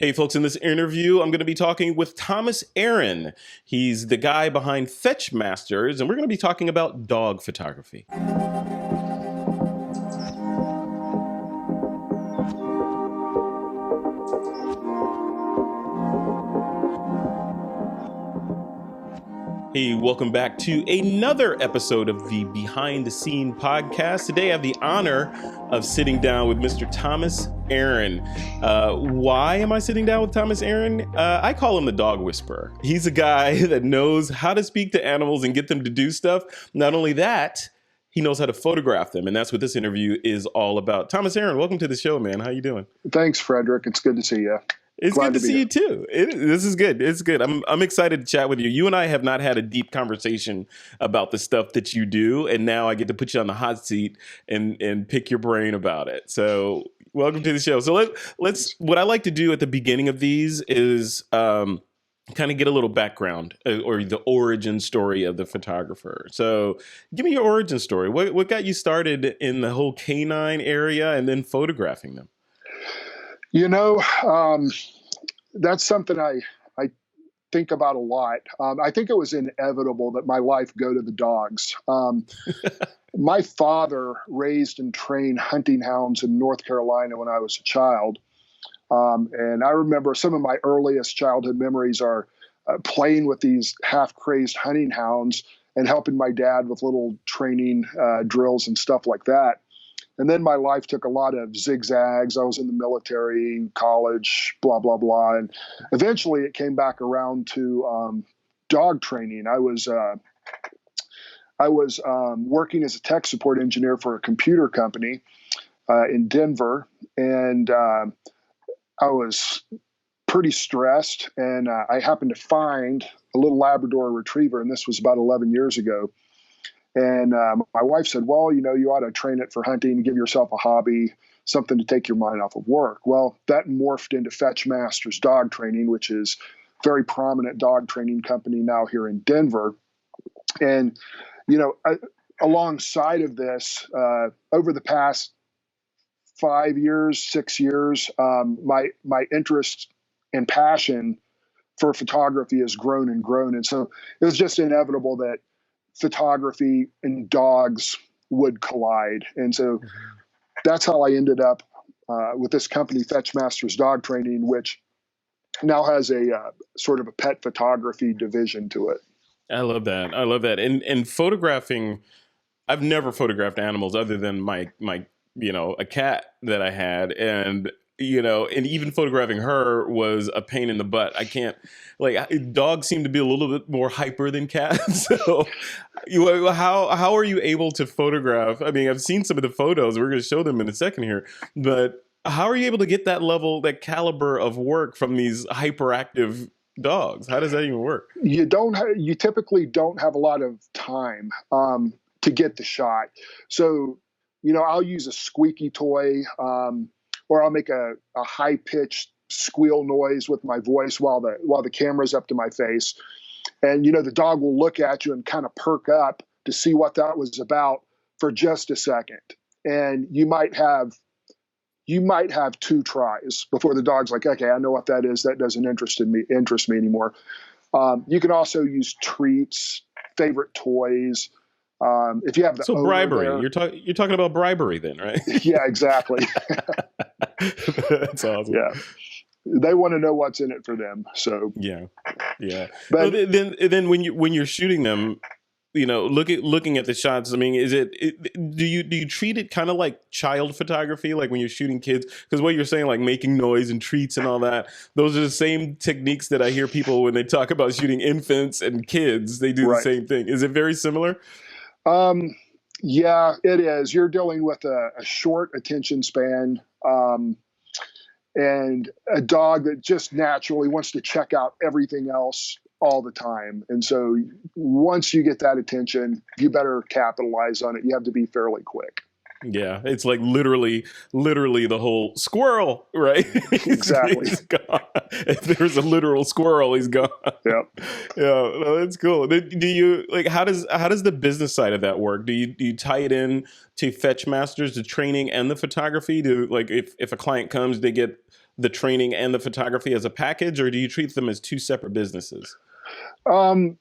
Hey folks, in this interview, I'm going to be talking with Thomas Aaron. He's the guy behind Fetch Masters, and we're going to be talking about dog photography. Hey, welcome back to another episode of the Behind the Scene podcast. Today I have the honor of sitting down with Mr. Thomas Aaron. Why am I sitting down with Thomas Aaron? I call him the dog whisperer. He's a guy that knows how to speak to animals and get them to do stuff. Not only that, he knows how to photograph them, and that's what this interview is all about. Thomas Aaron, welcome to the show, man. How you doing? Thanks, Frederick. It's good to see you. It's good to see you too. This is good. It's good. I'm excited to chat with you. You and I have not had a deep conversation about the stuff that you do, and now I get to put you on the hot seat and pick your brain about it. So welcome to the show. So let's. What I like to do at the beginning of these is kind of get a little background or the origin story of the photographer. So give me your origin story. What got you started in the whole canine area and then photographing them? You know, that's something I think about a lot. I think it was inevitable that my life go to the dogs. My father raised and trained hunting hounds in North Carolina when I was a child. And I remember some of my earliest childhood memories are playing with these half-crazed hunting hounds and helping my dad with little training drills and stuff like that. And then my life took a lot of zigzags. I was in the military, college, blah, blah, blah. And eventually it came back around to dog training. I was working as a tech support engineer for a computer company in Denver. And I was pretty stressed. And I happened to find a little Labrador retriever. And this was about 11 years ago. And my wife said, well, you ought to train it for hunting, give yourself a hobby, something to take your mind off of work. Well, that morphed into Fetch Masters Dog Training, which is a very prominent dog training company now here in Denver. And, alongside of this, over the past 5 years, 6 years, my interest and passion for photography has grown and grown. And so it was just inevitable that photography and dogs would collide. And so that's how I ended up with this company, Fetch Masters Dog Training, which now has a sort of a pet photography division to it. I love that. And photographing, I've never photographed animals other than my a cat that I had. And even photographing her was a pain in the butt. I can't, dogs seem to be a little bit more hyper than cats. So how are you able to photograph? I mean, I've seen some of the photos. We're going to show them in a second here. But how are you able to get that level, that caliber of work from these hyperactive dogs? How does that even work? You typically don't have a lot of time to get the shot. So, I'll use a squeaky toy, or I'll make a high-pitched squeal noise with my voice while the camera's up to my face. And, the dog will look at you and kind of perk up to see what that was about for just a second. And you might have 2 tries before the dog's like, okay, I know what that is. That doesn't interest me anymore. You can also use treats, favorite toys. If you have the bribery, there, you're talking about bribery then, right? Yeah, exactly. That's awesome. Yeah, they want to know what's in it for them. So yeah. But then when you're shooting them, looking at the shots. I mean, do you treat it kind of like child photography, like when you're shooting kids? Because what you're saying, like making noise and treats and all that, those are the same techniques that I hear people when they talk about shooting infants and kids. They do the same thing. Is it very similar? Yeah, it is. You're dealing with a short attention span, and a dog that just naturally wants to check out everything else all the time. And so once you get that attention, you better capitalize on it. You have to be fairly quick. Yeah, it's like literally the whole squirrel, right? Exactly. He's gone. If there's a literal squirrel, he's gone. Yep. Yeah, no, that's cool. Do you how does the business side of that work? Do you tie it in to Fetch Masters, the training and the photography? Do if a client comes, they get the training and the photography as a package, or do you treat them as two separate businesses? Um,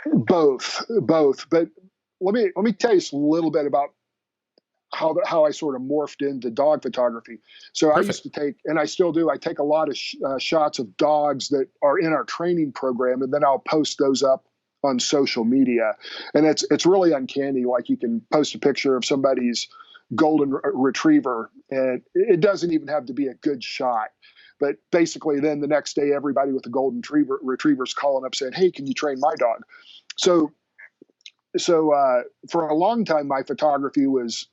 both. But let me tell you a little bit about how I sort of morphed into dog photography. So I used Perfect. to take, and I still do. I take a lot of shots of dogs that are in our training program, and then I'll post those up on social media. And it's really uncanny. Like, you can post a picture of somebody's golden retriever, and it doesn't even have to be a good shot. But basically, then the next day, everybody with a golden retriever's calling up saying, "Hey, can you train my dog?" So, for a long time, my photography was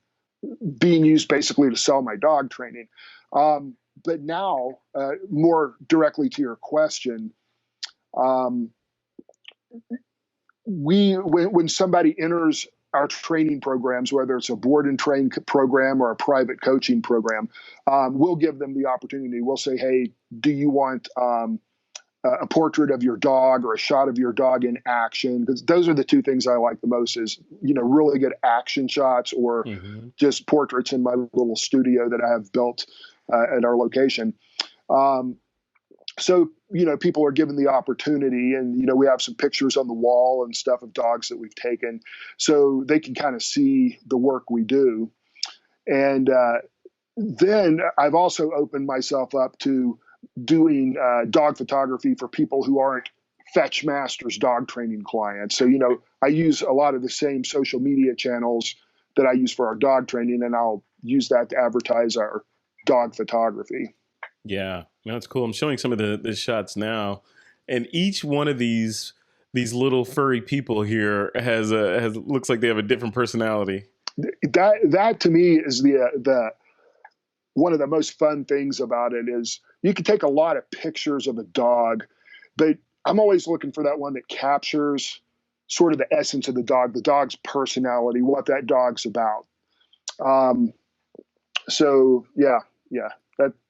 being used basically to sell my dog training. But now, more directly to your question, um, when somebody enters our training programs, whether it's a board and train program or a private coaching program, we'll give them the opportunity. We'll say, "Hey, do you want a portrait of your dog or a shot of your dog in action?" Because those are the two things I like the most, is, really good action shots, or Hmm. just portraits in my little studio that I have built at our location. Um, so, people are given the opportunity, and, we have some pictures on the wall and stuff of dogs that we've taken, so they can kind of see the work we do. And then I've also opened myself up to doing dog photography for people who aren't Fetch Masters dog training clients. So, I use a lot of the same social media channels that I use for our dog training, and I'll use that to advertise our dog photography. Yeah, no, that's cool. I'm showing some of the shots now, and each one of these little furry people here has looks like they have a different personality. That to me is the one of the most fun things about it. Is you can take a lot of pictures of a dog, but I'm always looking for that one that captures sort of the essence of the dog's personality, what that dog's about. Um, so yeah,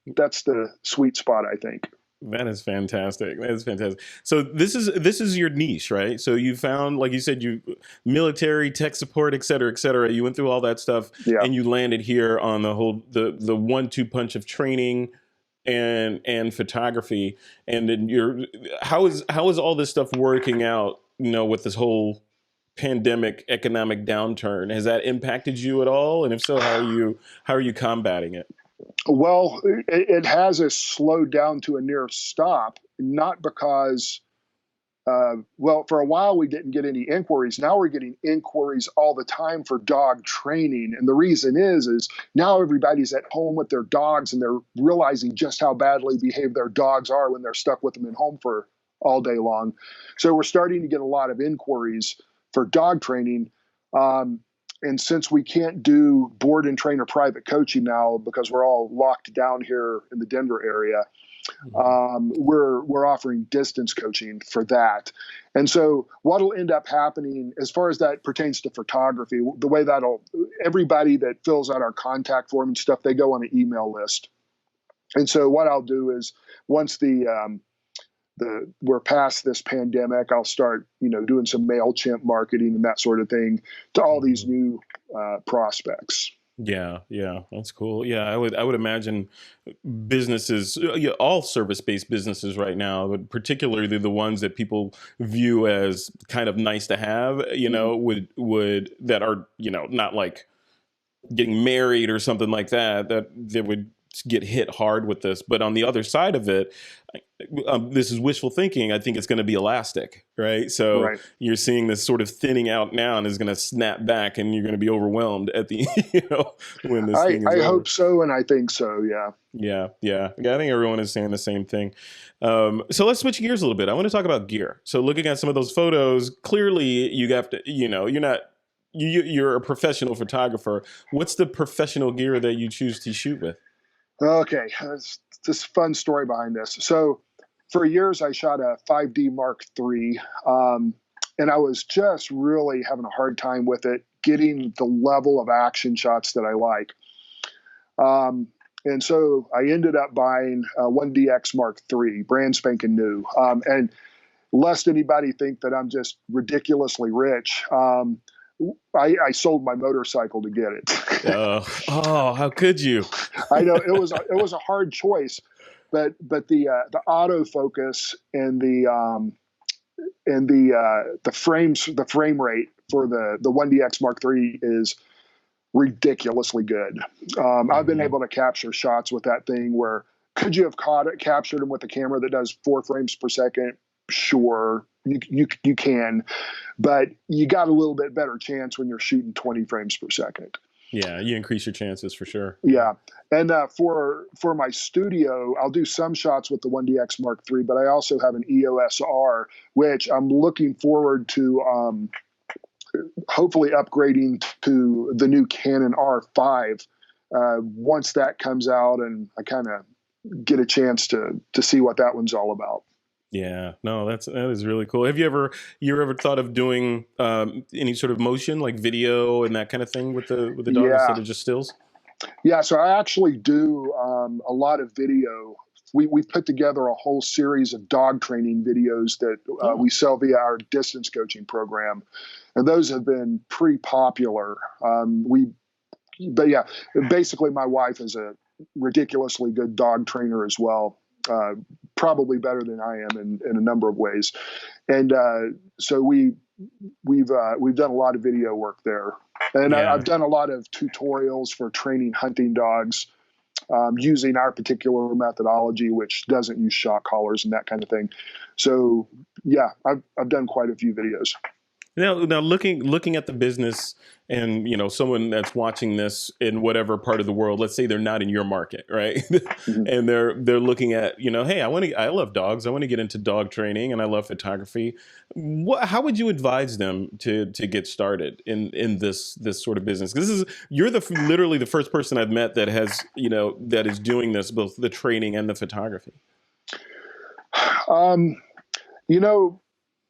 that's the sweet spot, I think. That is fantastic. That is fantastic. So this is your niche, right? So you found, like you said, you military, tech support, et cetera, et cetera. You went through all that stuff, Yeah. and you landed here on the 1-2 punch of training and photography. And then how is all this stuff working out? With this whole pandemic economic downturn, has that impacted you at all? And if so, how are you combating it? Well, it has us slowed down to a near stop, not because, well, for a while we didn't get any inquiries. Now we're getting inquiries all the time for dog training. And the reason is now everybody's at home with their dogs, and they're realizing just how badly behaved their dogs are when they're stuck with them in home for all day long. So we're starting to get a lot of inquiries for dog training. Um, and since we can't do board and train or private coaching now because we're all locked down here in the Denver area, Mhm. we're offering distance coaching for that. And so what'll end up happening, as far as that pertains to photography, the way everybody that fills out our contact form and stuff, they go on an email list. And so what I'll do is, once we're past this pandemic, I'll start, doing some MailChimp marketing and that sort of thing to all these Mhm. new prospects. Yeah, yeah, that's cool. Yeah, I would imagine businesses, yeah, all service-based businesses right now, but particularly the ones that people view as kind of nice to have, Mhm. would that are, not like getting married or something like that, that they would get hit hard with this. But on the other side of it, this is wishful thinking. I think it's going to be elastic, right? So Right. you're seeing this sort of thinning out now, and is going to snap back, and you're going to be overwhelmed at the when this thing is I over. hope so, and I think so. Yeah. Yeah, yeah, yeah. I think everyone is saying the same thing. So let's switch gears a little bit. I want to talk about gear. So looking at some of those photos, clearly you have to, you're not, you're a professional photographer. What's the professional gear that you choose to shoot with? Okay. There's this fun story behind this. So for years, I shot a 5D Mark III, and I was just really having a hard time with it, getting the level of action shots that I like. Um, and so I ended up buying a 1DX Mark III, brand spanking new. And lest anybody think that I'm just ridiculously rich, I sold my motorcycle to get it. Oh, how could you? I know it was a hard choice. but the autofocus and the frame rate for the 1DX Mark III is ridiculously good. I've been able to capture shots with that thing where could you have captured them with a camera that does 4 frames per second? Sure, you can, but you got a little bit better chance when you're shooting 20 frames per second. Yeah, you increase your chances for sure. Yeah, and for my studio, I'll do some shots with the 1DX Mark III, but I also have an EOS R, which I'm looking forward to hopefully upgrading to the new Canon R5 once that comes out, and I kind of get a chance to see what that one's all about. Yeah, no, that is really cool. Have you ever thought of doing any sort of motion, like video and that kind of thing with the dog instead of just stills? Yeah, so I actually do a lot of video. We've put together a whole series of dog training videos that we sell via our distance coaching program, and those have been pretty popular. But yeah, basically, my wife is a ridiculously good dog trainer as well. Probably better than I am in a number of ways, and so we've done a lot of video work there, and I've done a lot of tutorials for training hunting dogs using our particular methodology, which doesn't use shock collars and that kind of thing. So yeah, I've done quite a few videos. Now looking at the business, and someone that's watching this in whatever part of the world, let's say they're not in your market, right? And they're looking at, hey, I love dogs. I want to get into dog training, and I love photography. How would you advise them to get started in this sort of business? Because you're literally the first person I've met that has that is doing this, both the training and the photography.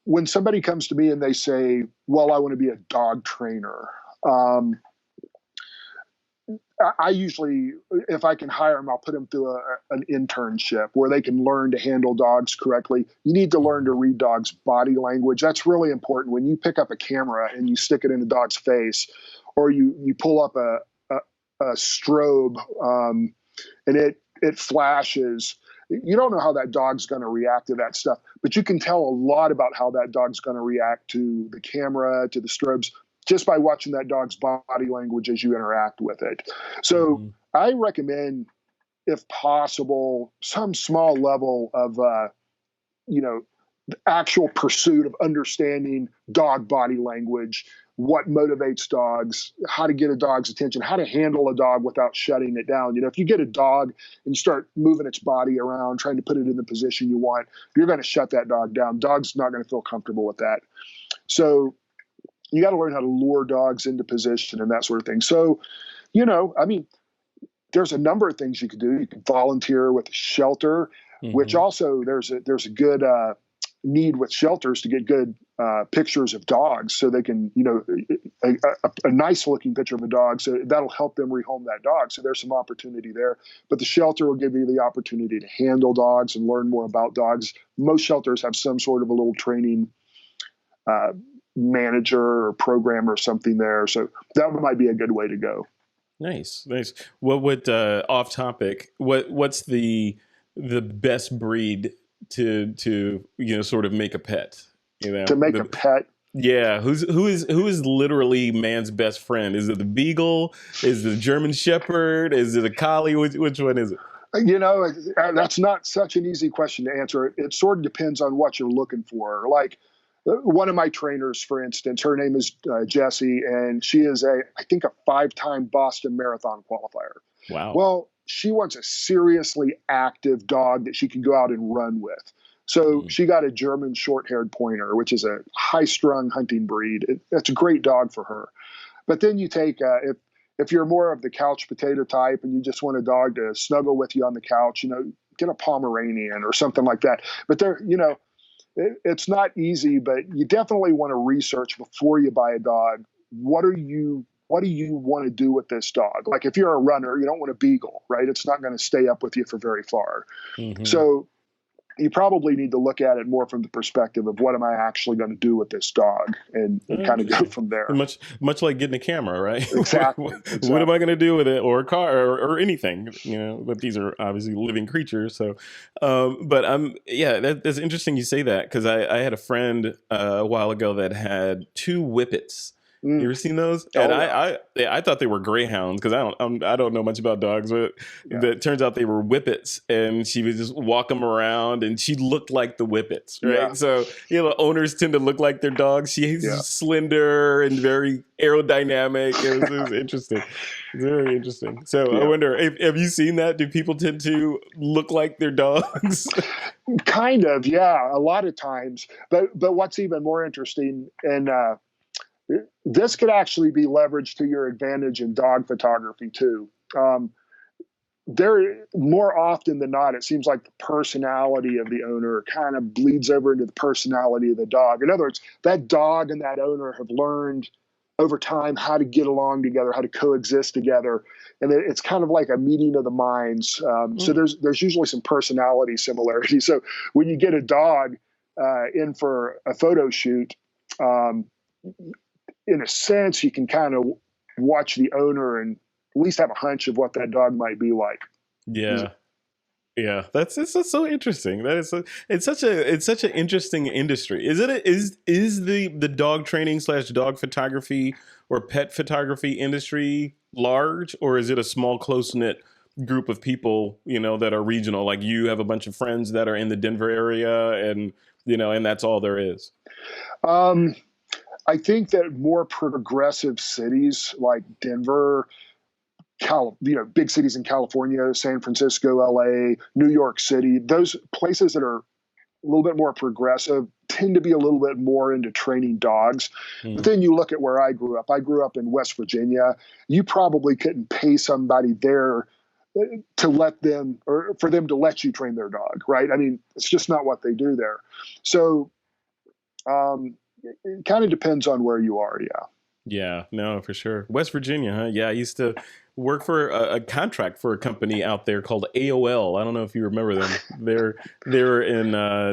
When somebody comes to me and they say, well, I want to be a dog trainer, I usually, if I can hire them, I'll put them through an internship where they can learn to handle dogs correctly. You need to learn to read dogs' body language. That's really important. When you pick up a camera and you stick it in a dog's face, or you pull up a strobe and it flashes, you don't know how that dog's going to react to that stuff, but you can tell a lot about how that dog's going to react to the camera, to the strobes, just by watching that dog's body language as you interact with it. So I recommend, if possible, some small level of, the actual pursuit of understanding dog body language, what motivates dogs, how to get a dog's attention, how to handle a dog without shutting it down. If you get a dog and you start moving its body around, trying to put it in the position you want, you're going to shut that dog down. Dog's not going to feel comfortable with that. So you got to learn how to lure dogs into position and that sort of thing. So, there's a number of things you could do. You can volunteer with a shelter, which also there's a good need with shelters to get good pictures of dogs, so they can, a nice looking picture of a dog. So that'll help them rehome that dog. So there's some opportunity there, but the shelter will give you the opportunity to handle dogs and learn more about dogs. Most shelters have some sort of a little training manager or program or something there. So that might be a good way to go. Nice. What would off topic? What's the best breed to sort of make a pet? To make a pet. Yeah, who is literally man's best friend? Is it the Beagle? Is it the German Shepherd? Is it a Collie? Which one is it? That's not such an easy question to answer. It sort of depends on what you're looking for. Like one of my trainers, for instance, her name is Jessie, and she is I think a 5-time Boston Marathon qualifier. Wow. Well, she wants a seriously active dog that she can go out and run with. So she got a German short-haired pointer, which is a high-strung hunting breed. That's a great dog for her. But then you take, if you're more of the couch potato type and you just want a dog to snuggle with you on the couch, get a Pomeranian or something like that. But it's not easy, but you definitely want to research before you buy a dog. What do you want to do with this dog? Like if you're a runner, you don't want a Beagle, right? It's not going to stay up with you for very far. So you probably need to look at it more from the perspective of what am I actually going to do with this dog, and kind of go Interesting. from there. Much like getting a camera, right? Exactly, What am I exactly. going to do with it, or a car, or anything? But these are obviously living creatures. So, but yeah, that's interesting you say that because I had a friend a while ago that had two whippets. You Mm. ever seen those? And Oh yeah, I thought they were greyhounds because I don't know much about dogs, but yeah, it turns out they were whippets, and she would just walk them around, and she looked like the whippets, yeah, right? So owners tend to look like their dogs. yeah. She's slender and very aerodynamic. It was interesting. It's very interesting. So I Yeah. wonder, have you seen that? Do people tend to look like their dogs? Kind of, yeah, a lot of times. But what's even more interesting, and this could actually be leveraged to your advantage in dog photography too. Um, there, more often than not, it seems like the personality of the owner kind of bleeds over into the personality of the dog. In other words, that dog and that owner have learned over time how to get along together, how to coexist together, and it's kind of like a meeting of the minds. So Mm, there's usually some personality similarities. So when you get a dog in for a photo shoot, um, in a sense, you can kind of watch the owner and at least have a hunch of what that dog might be like. yeah. Yeah, that's so interesting. It's such an interesting industry. Is the dog training slash dog photography or pet photography industry large, or is it a small close knit group of people that are regional? Like you have a bunch of friends that are in the Denver area, and and that's all there is. Um, I think that more progressive cities like Denver, big cities in California, San Francisco, LA, New York City, those places that are a little bit more progressive tend to be a little bit more into training dogs. But Mm. then you look at where I grew up. I grew up in West Virginia. You probably couldn't pay somebody there to let them, or for them to let you train their dog, right? I mean, it's just not what they do there. So it kind of depends on where you are. Yeah. Yeah, no, for sure. West Virginia, huh? Yeah, I used to work for a contract for a company out there called AOL. I don't know if you remember them. They're in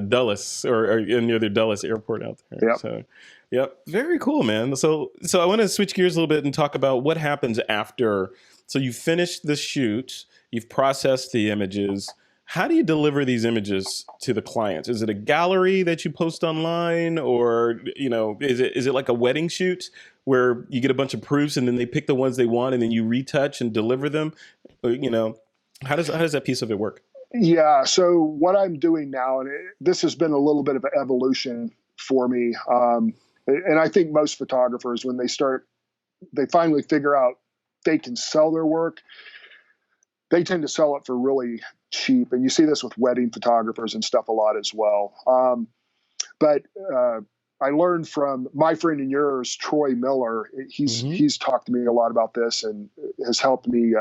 Dulles or near the Dulles airport out there. Yep. So, yep, very cool, man. So I want to switch gears a little bit and talk about what happens after. So you finished the shoot, you've processed the images. How do you deliver these images to the clients? Is it a gallery that you post online, or is it like a wedding shoot where you get a bunch of proofs and then they pick the ones they want and then you retouch and deliver them? How does that piece of it work? Yeah. So what I'm doing now, and this has been a little bit of an evolution for me. And I think most photographers, when they finally figure out they can sell their work, they tend to sell it for really cheap. And you see this with wedding photographers and stuff a lot as well. But I learned from my friend and yours, Troy Miller. Hmm. He's talked to me a lot about this and has helped me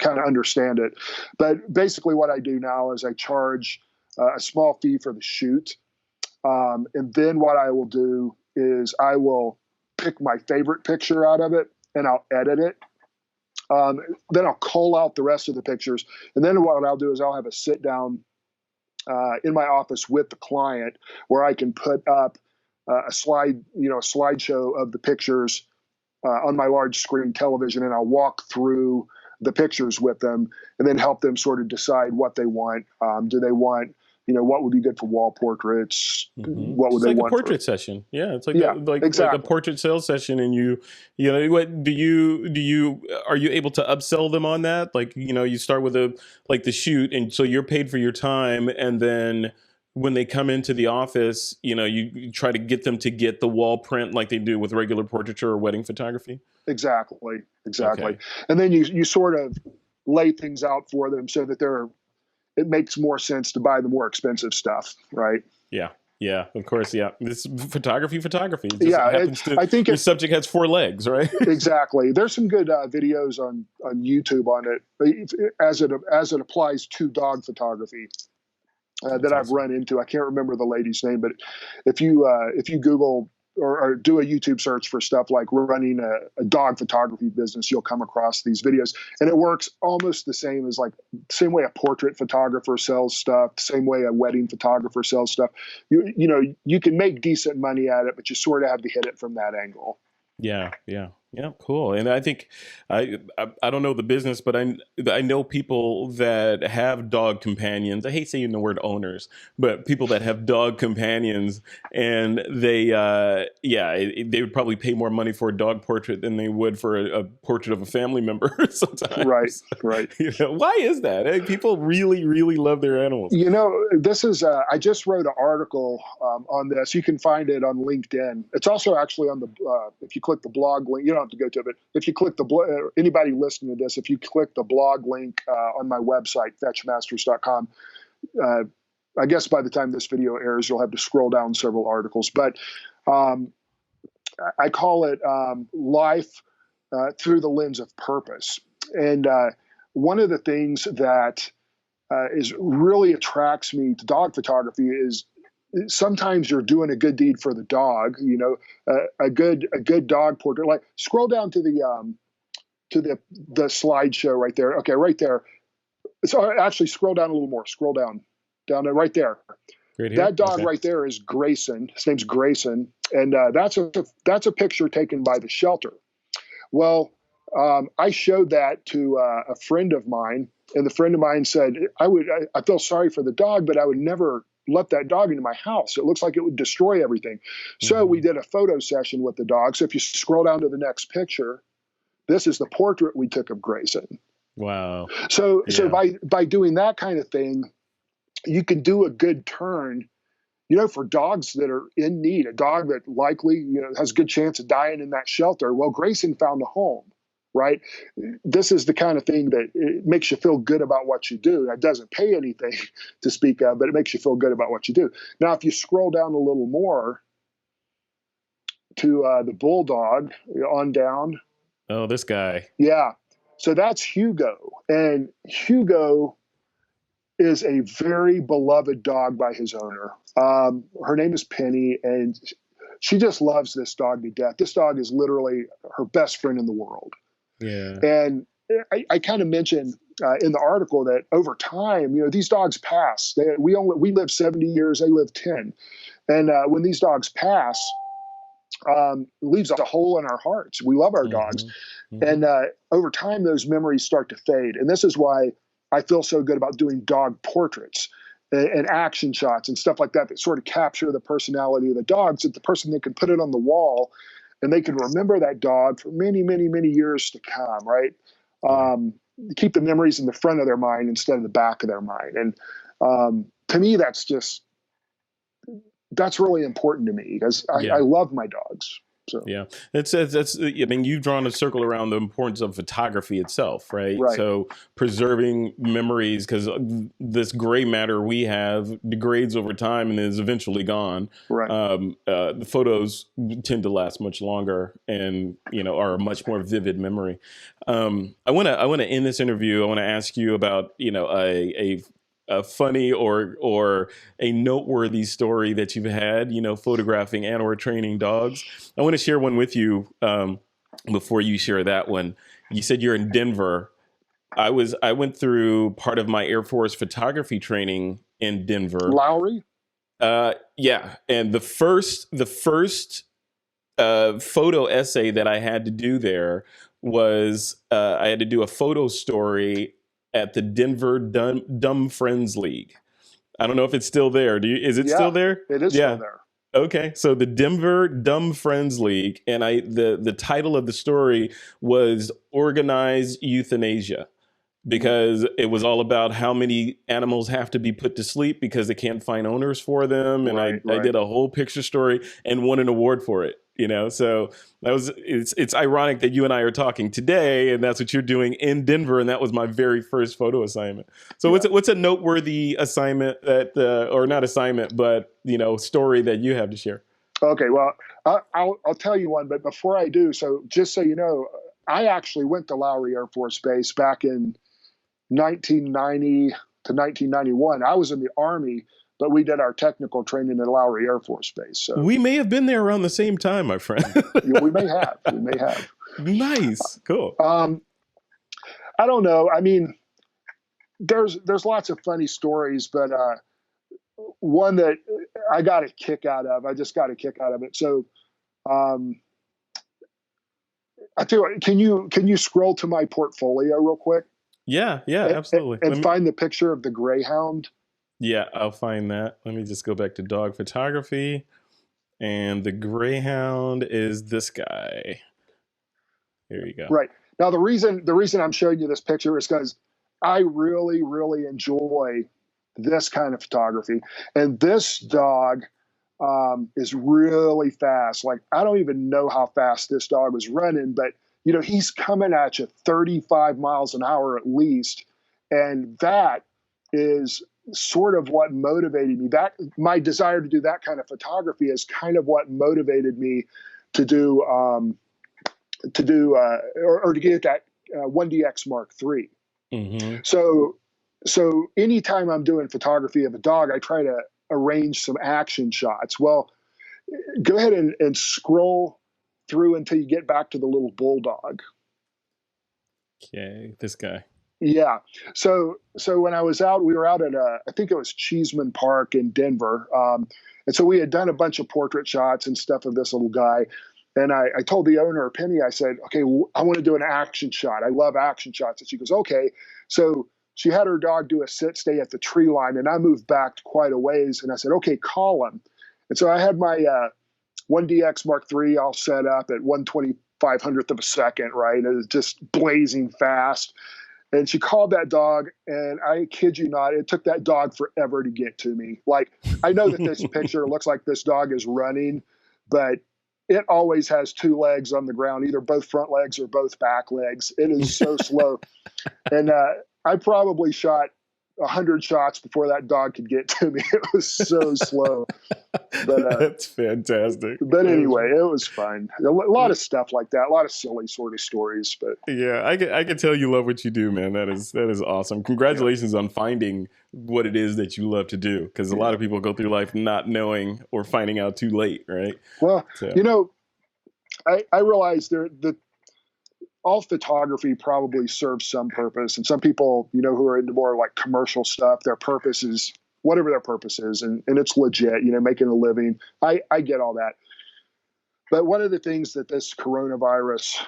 kind of understand it. But basically, what I do now is I charge a small fee for the shoot, and then what I will do is I will pick my favorite picture out of it and I'll edit it. Then I'll call out the rest of the pictures, and then what I'll do is I'll have a sit down in my office with the client where I can put up a slideshow of the pictures on my large screen television, and I'll walk through the pictures with them, and then help them sort of decide what they want. Do they want, what would be good for wall portraits? Hmm. What would Just they like a want for? portrait session. Yeah, it's like Yeah, like a exactly. portrait sales session, and what do you are you able to upsell them on that? Like you start with the shoot, and so you're paid for your time, and then when they come into the office, you try to get them to get the wall print like they do with regular portraiture or wedding photography. Exactly, exactly. Okay. And then you sort of lay things out for them so that it makes more sense to buy the more expensive stuff, right? Yeah. Yeah, of course. Yeah, this photography. It just Yeah, happens to I think your subject has four legs, right? exactly. There's some good videos on YouTube on it as it applies to dog photography That's that I've awesome. run into. I can't remember the lady's name, but if you Google. or do a YouTube search for stuff like running a dog photography business, you'll come across these videos, and it works almost the same as like same way a portrait photographer sells stuff, same way a wedding photographer sells stuff. You know, you can make decent money at it, but you sort of have to hit it from that angle. Yeah, yeah, yeah, cool. And I think I don't know the business, but I know people that have dog companions. I hate saying the word owners, but people that have dog companions, and they they would probably pay more money for a dog portrait than they would for a portrait of a family member Right, sometimes. right. You know, why is that? People really, really love their animals. You know, this is, I just wrote an article on this. You can find it on LinkedIn. It's also actually on the, if you click the blog link, you don't have to go to it, but if you click the, anybody listening to this, if you click the blog link on my website, fetchmasters.com, I guess by the time this video airs, you'll have to scroll down several articles. But I call it Life Through the Lens of Purpose. And one of the things that is really attracts me to dog photography is sometimes you're doing a good deed for the dog. You know, a good dog portrait. Like scroll down to the slideshow right there. Okay, right there. So actually, scroll down a little more. Scroll down there, right there. Right here? That dog Okay. right there is Grayson. His name's Grayson, and that's a picture taken by the shelter. Well, I showed that to a friend of mine, and the friend of mine said, I feel sorry for the dog, but I would never let that dog into my house. It looks like it would destroy everything. So we did a photo session with the dog. So if you scroll down to the next picture, this is the portrait we took of Grayson. Wow. So Yeah. by doing that kind of thing, you can do a good turn, you know, for dogs that are in need, a dog that likely, you know, has a good chance of dying in that shelter. Well, Grayson found a home, right? This is the kind of thing that it makes you feel good about what you do. It doesn't pay anything to speak of, but it makes you feel good about what you do. Now, if you scroll down a little more to the bulldog on down. Oh, this guy. Yeah. So that's Hugo. And Hugo is a very beloved dog by his owner. Her name is Penny, and she just loves this dog to death. This dog is literally her best friend in the world. Yeah. And I kind of mentioned in the article that over time, you know, these dogs pass. We live 70 years, they live 10. And when these dogs pass, it leaves a hole in our hearts. We love our dogs. And over time, those memories start to fade. And this is why I feel so good about doing dog portraits and action shots and stuff like that that sort of capture the personality of the dog, so that the person, they can put it on the wall and they can remember that dog for many, many, many years to come, right? Keep the memories in the front of their mind instead of the back of their mind. And to me, that's really important to me, because I love my dogs. So. Yeah, that's. I mean, you've drawn a circle around the importance of photography itself, right? Right. So preserving memories, because this gray matter we have degrades over time and is eventually gone. Right. The photos tend to last much longer, and are a much more vivid memory. I want to end this interview. I want to ask you about a funny or a noteworthy story that you've had, photographing and or training dogs. I want to share one with you before you share that one. You said you're in Denver. I went through part of my Air Force photography training in Denver. Lowry? Yeah. And the first photo essay that I had to do there was I had to do a photo story at the Denver Dumb Friends League. I don't know if it's still there. Is it still there? It is still there. Okay, so the Denver Dumb Friends League, and the title of the story was Organized Euthanasia, because it was all about how many animals have to be put to sleep because they can't find owners for them. And I did a whole picture story and won an award for it. So it's ironic that you and I are talking today, and that's what you're doing in Denver, and that was my very first photo assignment. So what's a noteworthy assignment that, or not assignment, but story that you have to share? Okay, well, I'll tell you one, but before I do, so just so you know, I actually went to Lowry Air Force Base back in 1990 to 1991. I was in the Army but we did our technical training at Lowry Air Force Base. So we may have been there around the same time, my friend. we may have. Nice. Cool. I don't know. I mean, there's lots of funny stories, but one that I got a kick out of, I just got a kick out of it. So I tell you what, can you scroll to my portfolio real quick? Yeah, absolutely. And find the picture of the Greyhound. Yeah, I'll find that. Let me just go back to dog photography. And the Greyhound is this guy. Here you go. Right. Now, the reason I'm showing you this picture is because I really, really enjoy this kind of photography. And this dog is really fast. Like, I don't even know how fast this dog was running, but, you know, he's coming at you 35 miles an hour at least. And that is sort of what motivated me. That my desire to do that kind of photography is kind of what motivated me to do or to get that 1DX Mark III. Mm-hmm. So anytime I'm doing photography of a dog, I try to arrange some action shots. Well, go ahead and scroll through until you get back to the little bulldog. Okay, this guy. Yeah. So when I was out, we were out at I think it was Cheeseman Park in Denver. And so we had done a bunch of portrait shots and stuff of this little guy. And I told the owner, Penny, I said, okay, I want to do an action shot. I love action shots. And she goes, okay. So she had her dog do a sit stay at the tree line, and I moved back quite a ways. And I said, okay, call him. And so I had my 1DX Mark III all set up at 1/2500th of a second, right? It was just blazing fast. And she called that dog, and I kid you not, it took that dog forever to get to me. Like, I know that this picture looks like this dog is running, but it always has two legs on the ground, either both front legs or both back legs. It is so slow. And I probably shot 100 shots before that dog could get to me. It was so slow. But that's fantastic. But anyway, it was fun. A lot of stuff like that, a lot of silly sort of stories. But yeah, I can tell you love what you do, man. That is awesome. Congratulations on finding what it is that you love to do, because a lot of people go through life not knowing or finding out too late, right? Well, you know, I realize that all photography probably serves some purpose, and some people, you know, who are into more like commercial stuff, their purpose is whatever their purpose is, and it's legit, you know, making a living. I get all that. But one of the things that this coronavirus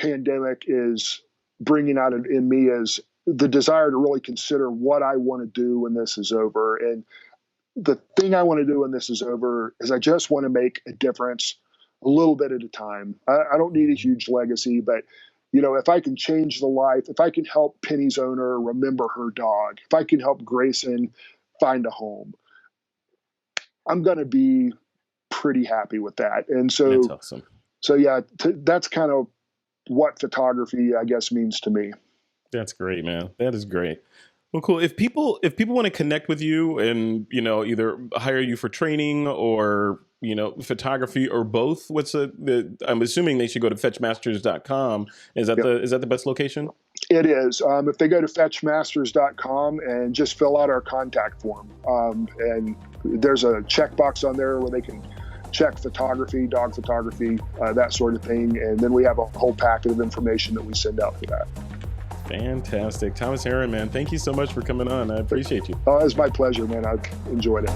pandemic is bringing out in me is the desire to really consider what I want to do when this is over. And the thing I want to do when this is over is I just want to make a difference a little bit at a time. I don't need a huge legacy, but, you know, if I can change the life, if I can help Penny's owner remember her dog, if I can help Grayson find a home, I'm going to be pretty happy with that. And so, that's awesome. So yeah, that's kind of what photography, I guess, means to me. That's great, man. That is great. Well, cool. If people want to connect with you and, you know, either hire you for training or, you know, photography or both, I'm assuming they should go to fetchmasters.com. Is that the best location? It is. If they go to fetchmasters.com and just fill out our contact form, and there's a checkbox on there where they can check photography, dog photography, that sort of thing. And then we have a whole packet of information that we send out for that. Fantastic. Thomas Heron, man, thank you so much for coming on. I appreciate you. Oh, it's my pleasure, man. I've enjoyed it.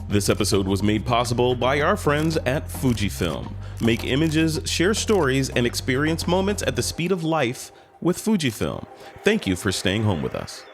This episode was made possible by our friends at Fujifilm. Make images, share stories, and experience moments at the speed of life with Fujifilm. Thank you for staying home with us.